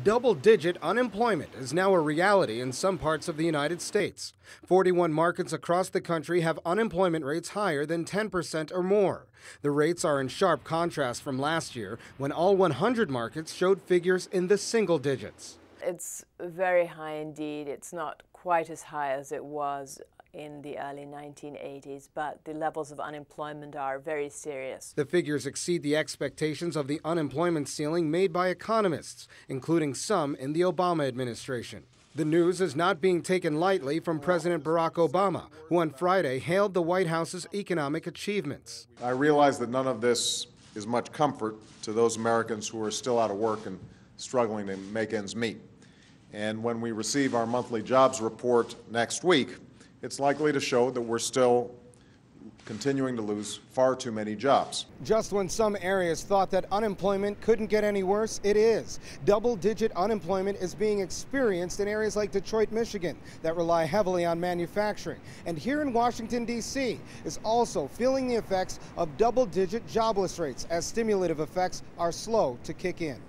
Double-digit unemployment is now a reality in some parts of the United States. 41 markets across the country have unemployment rates higher than 10% or more. The rates are in sharp contrast from last year, when all 100 markets showed figures in the single digits. It's very high indeed. It's not quite as high as it was in the early 1980s, but the levels of unemployment are very serious. The figures exceed the expectations of the unemployment ceiling made by economists, including some in the Obama administration. The news is not being taken lightly from President Barack Obama, who on Friday hailed the White House's economic achievements. I realize that none of this is much comfort to those Americans who are still out of work and struggling to make ends meet. And when we receive our monthly jobs report next week, it's likely to show that we're still continuing to lose far too many jobs. Just when some areas thought that unemployment couldn't get any worse, it is. Double-digit unemployment is being experienced in areas like Detroit, Michigan, that rely heavily on manufacturing. And here in Washington, D.C., is also feeling the effects of double-digit jobless rates as stimulative effects are slow to kick in.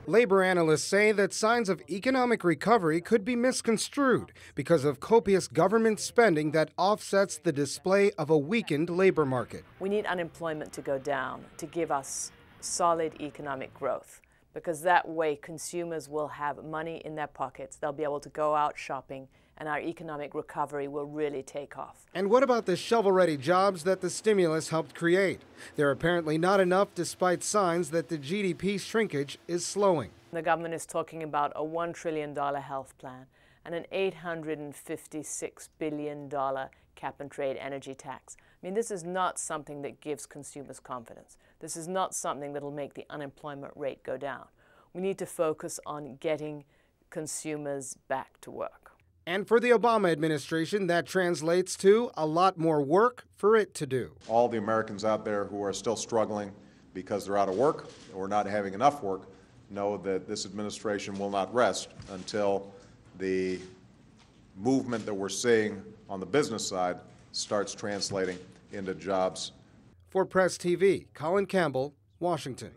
Labor analysts say that signs of economic recovery could be misconstrued because of copious government spending that offsets the display of a weakened labor market. We need unemployment to go down to give us solid economic growth, because that way consumers will have money in their pockets. They'll be able to go out shopping, and our economic recovery will really take off. And what about the shovel-ready jobs that the stimulus helped create? They're apparently not enough despite signs that the GDP shrinkage is slowing. The government is talking about a $1 trillion health plan and an $856 billion cap-and-trade energy tax. I mean, this is not something that gives consumers confidence. This is not something that will make the unemployment rate go down. We need to focus on getting consumers back to work. And for the Obama administration, that translates to a lot more work for it to do. All the Americans out there who are still struggling because they're out of work or not having enough work know that this administration will not rest until the movement that we're seeing on the business side starts translating into jobs. For Press TV, Colin Campbell, Washington.